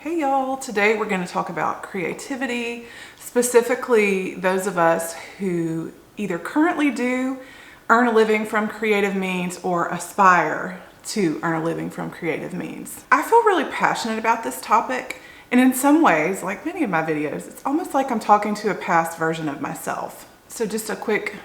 Hey y'all, today we're going to talk about creativity, specifically those of us who either currently do earn a living from creative means or aspire to earn a living from creative means. I feel really passionate about this topic, and in some ways, like many of my videos, it's almost like I'm talking to a past version of myself. So just a quick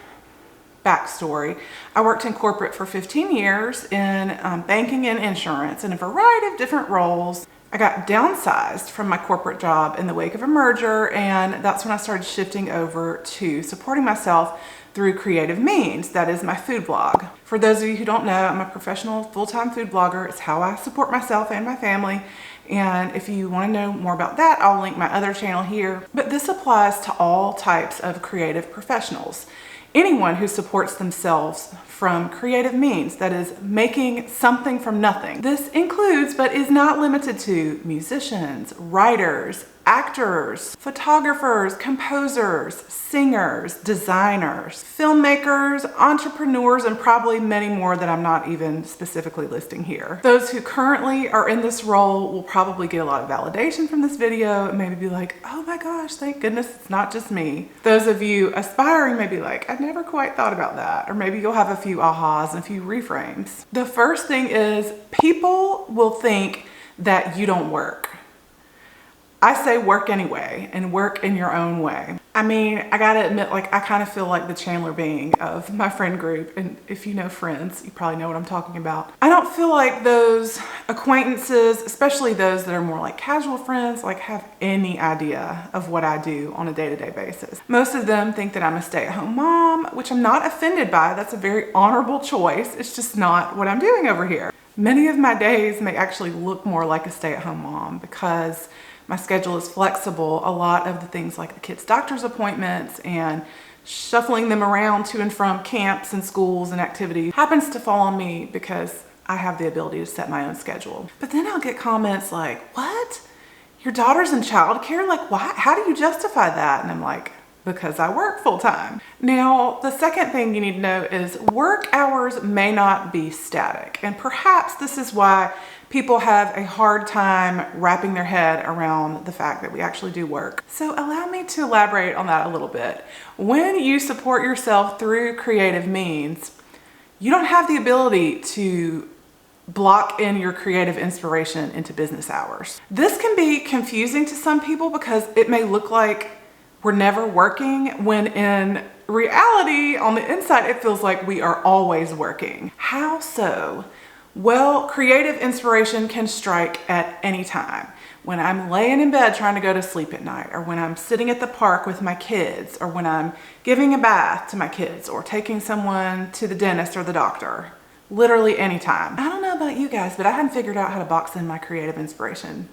backstory. I worked in corporate for 15 years in banking and insurance in a variety of different roles. I got downsized from my corporate job in the wake of a merger, and that's when I started shifting over to supporting myself through creative means. That is my food blog. For those of you who don't know, I'm a professional full-time food blogger. It's how I support myself and my family. And if you want to know more about that, I'll link my other channel here. But this applies to all types of creative professionals. Anyone who supports themselves from creative means, that is, making something from nothing. This includes, but is not limited to, musicians, writers, actors, photographers, composers, singers, designers, filmmakers, entrepreneurs, and probably many more that I'm not even specifically listing here. Those who currently are in this role will probably get a lot of validation from this video and maybe be like, oh my gosh, thank goodness it's not just me. Those of you aspiring may be like, I never quite thought about that. Or maybe you'll have a few ahas and a few reframes. The first thing is people will think that you don't work. I say work anyway, and work in your own way. I mean, I gotta admit, like, I kind of feel like the Chandler Bing of my friend group. And if you know Friends, you probably know what I'm talking about. I don't feel like those acquaintances, especially those that are more like casual friends, like have any idea of what I do on a day-to-day basis. Most of them think that I'm a stay-at-home mom, which I'm not offended by. That's a very honorable choice. It's just not what I'm doing over here. Many of my days may actually look more like a stay-at-home mom because my schedule is flexible. A lot of the things like the kids' doctor's appointments and shuffling them around to and from camps and schools and activities happens to fall on me because I have the ability to set my own schedule. But then I'll get comments like, what? Your daughter's in childcare? Like, why? How do you justify that? And I'm like, because I work full time. Now, the second thing you need to know is work hours may not be static. And perhaps this is why people have a hard time wrapping their head around the fact that we actually do work. So allow me to elaborate on that a little bit. When you support yourself through creative means, you don't have the ability to block in your creative inspiration into business hours. This can be confusing to some people because it may look like we're never working, when in reality, on the inside, it feels like we are always working. How so? Well, creative inspiration can strike at any time. When I'm laying in bed trying to go to sleep at night, or when I'm sitting at the park with my kids, or when I'm giving a bath to my kids, or taking someone to the dentist or the doctor. Literally anytime. I don't know about you guys, but I hadn't figured out how to box in my creative inspiration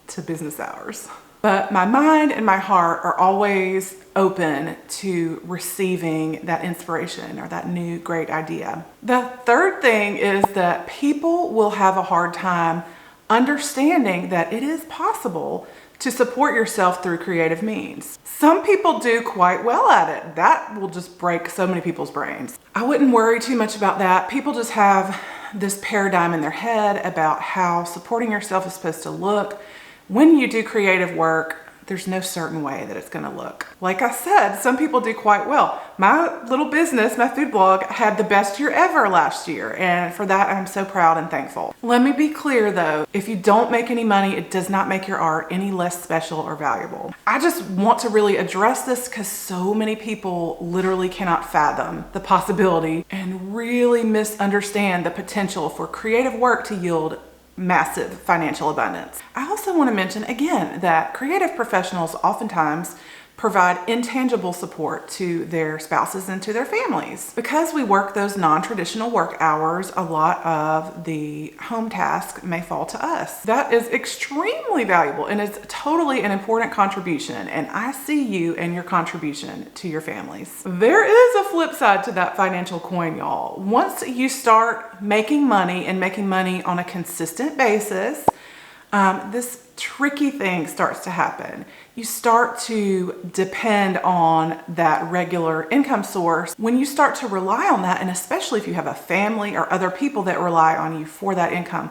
to business hours. But my mind and my heart are always open to receiving that inspiration or that new great idea. The third thing is that people will have a hard time understanding that it is possible to support yourself through creative means. Some people do quite well at it. That will just break so many people's brains. I wouldn't worry too much about that. People just have this paradigm in their head about how supporting yourself is supposed to look. When you do creative work, there's no certain way that it's going to look. Like I said, some people do quite well. My little business, my food blog, had the best year ever last year, and for that I'm so proud and thankful. Let me be clear though, if you don't make any money, it does not make your art any less special or valuable. I just want to really address this because so many people literally cannot fathom the possibility and really misunderstand the potential for creative work to yield massive financial abundance. I also want to mention again that creative professionals oftentimes provide intangible support to their spouses and to their families. Because we work those non-traditional work hours, a lot of the home task may fall to us. That is extremely valuable and it's totally an important contribution, and I see you and your contribution to your families. There is a flip side to that financial coin, y'all. Once you start making money and making money on a consistent basis, this tricky thing starts to happen. You start to depend on that regular income source. When you start to rely on that, and especially if you have a family or other people that rely on you for that income,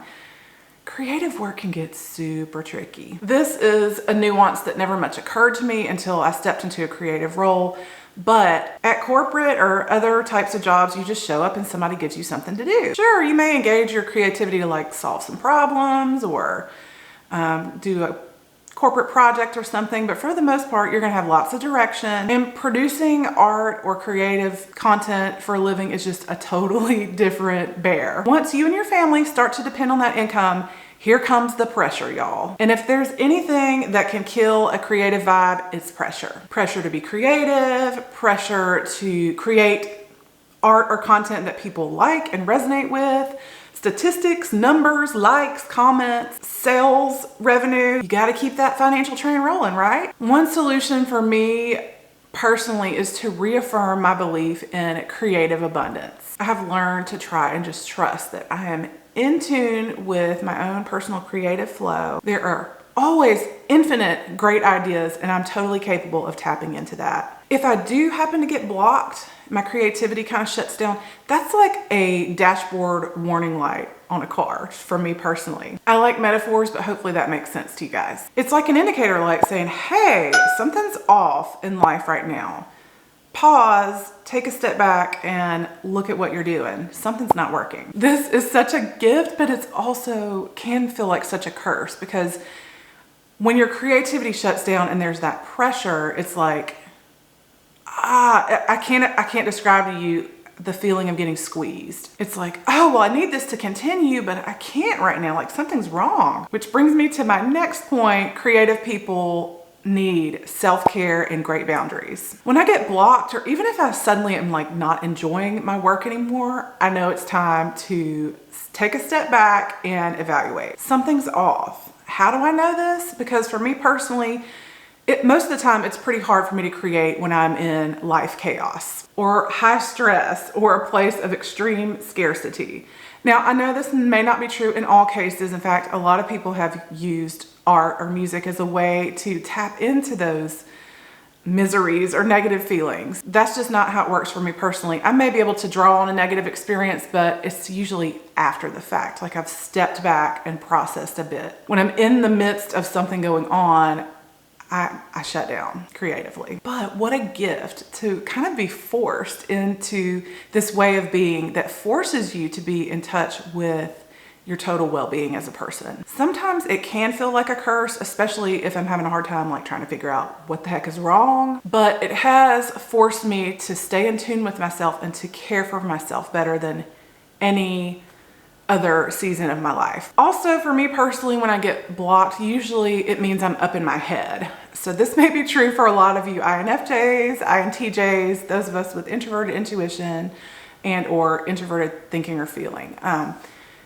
creative work can get super tricky. This is a nuance that never much occurred to me until I stepped into a creative role. But at corporate or other types of jobs, you just show up and somebody gives you something to do. Sure, you may engage your creativity to like solve some problems or do a corporate project or something, but for the most part, you're gonna have lots of direction. And producing art or creative content for a living is just a totally different bear. Once you and your family start to depend on that income, here comes the pressure, y'all. And if there's anything that can kill a creative vibe, it's pressure. Pressure to be creative, pressure to create art or content that people like and resonate with, statistics, numbers, likes, comments, sales, revenue. You gotta keep that financial train rolling, right? One solution for me personally is to reaffirm my belief in creative abundance. I have learned to try and just trust that I am in tune with my own personal creative flow. There are always infinite great ideas and I'm totally capable of tapping into that. If I do happen to get blocked, my creativity kind of shuts down, that's like a dashboard warning light on a car for me personally. I like metaphors, but hopefully that makes sense to you guys. It's like an indicator light saying, hey, something's off in life right now. Pause, take a step back and look at what you're doing. Something's not working. This is such a gift, but it's also can feel like such a curse because when your creativity shuts down and there's that pressure, it's like, I can't describe to you the feeling of getting squeezed. It's like, oh, well, I need this to continue, but I can't right now. Like something's wrong. Which brings me to my next point. Creative people need self-care and great boundaries. When I get blocked, or even if I suddenly am like not enjoying my work anymore, I know it's time to take a step back and evaluate. Something's off. How do I know this? Because for me personally, most of the time it's pretty hard for me to create when I'm in life chaos or high stress or a place of extreme scarcity. Now, I know this may not be true in all cases. In fact, a lot of people have used art or music as a way to tap into those miseries or negative feelings. That's just not how it works for me personally. I may be able to draw on a negative experience, but it's usually after the fact. Like I've stepped back and processed a bit. When I'm in the midst of something going on, I shut down creatively. But what a gift to kind of be forced into this way of being that forces you to be in touch with your total well-being as a person. Sometimes it can feel like a curse, especially if I'm having a hard time like trying to figure out what the heck is wrong. But it has forced me to stay in tune with myself and to care for myself better than any other season of my life. Also, for me personally, when I get blocked, usually it means I'm up in my head. So this may be true for a lot of you INFJs, INTJs, those of us with introverted intuition and or introverted thinking or feeling.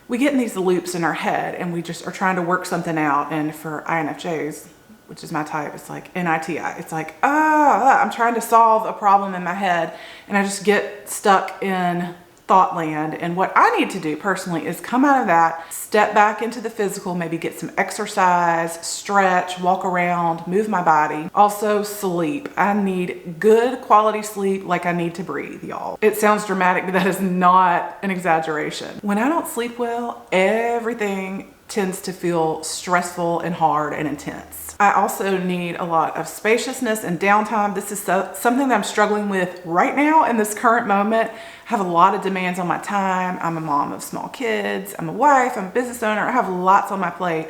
We get in these loops in our head and we just are trying to work something out. And for INFJs, which is my type, it's like NITI. It's like, I'm trying to solve a problem in my head and I just get stuck in thought land. And what I need to do personally is come out of that, step back into the physical, maybe get some exercise, stretch, walk around, move my body. Also sleep. I need good quality sleep like I need to breathe, y'all. It sounds dramatic, but that is not an exaggeration. When I don't sleep well, everything tends to feel stressful and hard and intense. I also need a lot of spaciousness and downtime. This is something that I'm struggling with right now in this current moment. I have a lot of demands on my time. I'm a mom of small kids. I'm a wife. I'm a business owner. I have lots on my plate.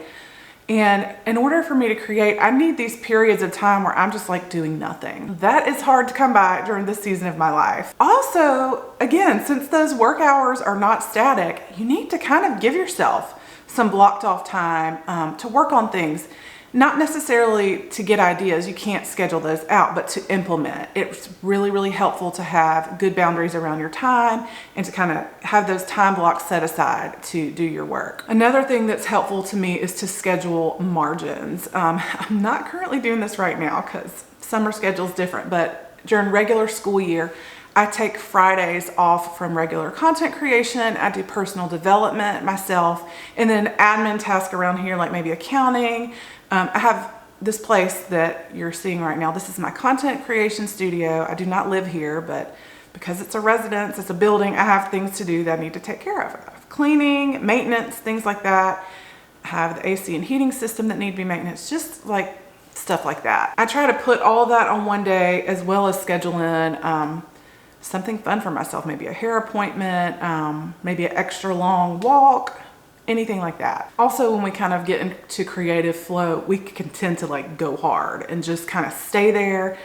And in order for me to create, I need these periods of time where I'm just like doing nothing. That is hard to come by during this season of my life. Also, again, since those work hours are not static, you need to kind of give yourself some blocked off time to work on things. Not necessarily to get ideas, you can't schedule those out, but to implement. It's really, really helpful to have good boundaries around your time and to kind of have those time blocks set aside to do your work. Another thing that's helpful to me is to schedule margins. I'm not currently doing this right now because summer schedule is different, but during regular school year, I take Fridays off from regular content creation. I do personal development myself, and then admin tasks around here, like maybe accounting. I have this place that you're seeing right now. This is my content creation studio. I do not live here, but because it's a residence, it's a building, I have things to do that I need to take care of. Cleaning, maintenance, things like that. have the AC and heating system that need to be maintenance, just like stuff like that. I try to put all that on one day, as well as schedule in something fun for myself, maybe a hair appointment, maybe an extra long walk, anything like that. Also, when we kind of get into creative flow, we can tend to like go hard and just kind of stay there.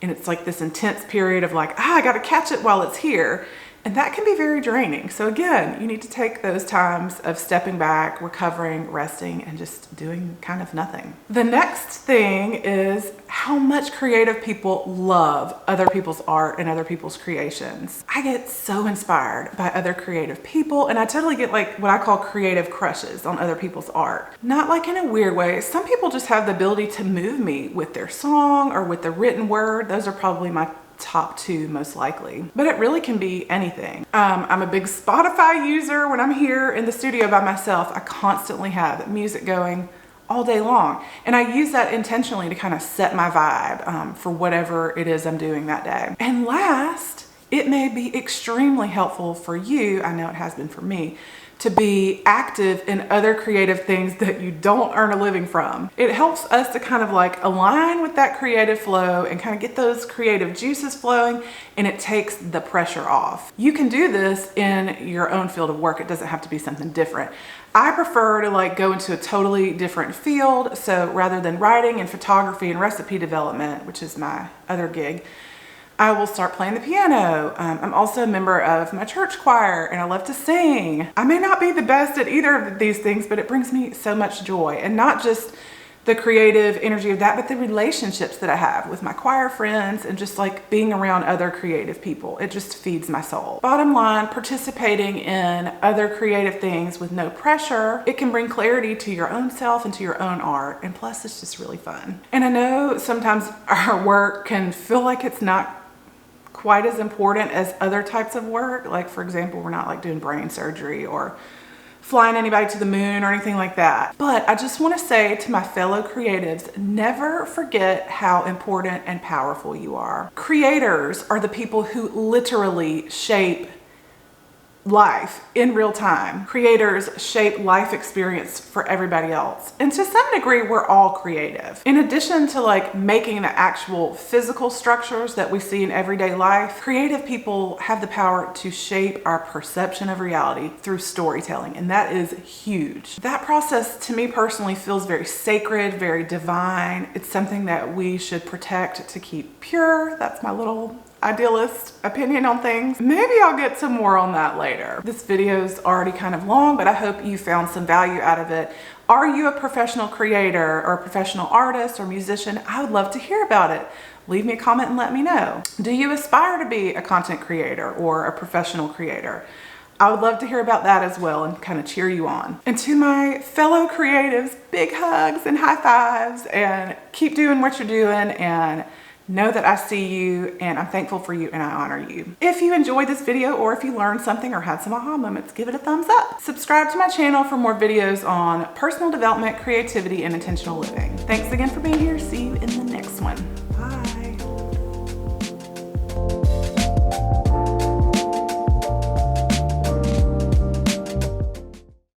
And it's like this intense period of like, I gotta catch it while it's here. And that can be very draining. So again, you need to take those times of stepping back, recovering, resting, and just doing kind of nothing. The next thing is how much creative people love other people's art and other people's creations. I get so inspired by other creative people, and I totally get like what I call creative crushes on other people's art. Not like in a weird way. Some people just have the ability to move me with their song or with the written word. Those are probably my top two most likely, but it really can be anything. I'm a big Spotify user. When I'm here in the studio by myself, I constantly have music going all day long, and I use that intentionally to kind of set my vibe for whatever it is I'm doing that day. And last, it may be extremely helpful for you, I know it has been for me, to be active in other creative things that you don't earn a living from. It helps us to kind of like align with that creative flow and kind of get those creative juices flowing, and it takes the pressure off. You can do this in your own field of work. It doesn't have to be something different. I prefer to like go into a totally different field. So rather than writing and photography and recipe development, which is my other gig, I will start playing the piano. I'm also a member of my church choir, and I love to sing. I may not be the best at either of these things, but it brings me so much joy. And not just the creative energy of that, but the relationships that I have with my choir friends and just like being around other creative people. It just feeds my soul. Bottom line, participating in other creative things with no pressure, it can bring clarity to your own self and to your own art. And plus, it's just really fun. And I know sometimes our work can feel like it's not quite as important as other types of work. Like, for example, we're not like doing brain surgery or flying anybody to the moon or anything like that. But I just want to say to my fellow creatives, never forget how important and powerful you are. Creators are the people who literally shape life in real time. Creators shape life experience for everybody else. And to some degree, we're all creative. In addition to like making the actual physical structures that we see in everyday life, creative people have the power to shape our perception of reality through storytelling. And that is huge. That process to me personally feels very sacred, very divine. It's something that we should protect to keep pure. That's my little idealist opinion on things. Maybe I'll get some more on that later. This video is already kind of long, but I hope you found some value out of it. Are you a professional creator or a professional artist or musician? I would love to hear about it. Leave me a comment and let me know. Do you aspire to be a content creator or a professional creator? I would love to hear about that as well and kind of cheer you on. And to my fellow creatives, big hugs and high fives, and keep doing what you're doing, and know that I see you and I'm thankful for you and I honor you. If you enjoyed this video, or if you learned something or had some aha moments, give it a thumbs up. Subscribe to my channel for more videos on personal development, creativity, and intentional living. Thanks again for being here. See you in the next one. Bye.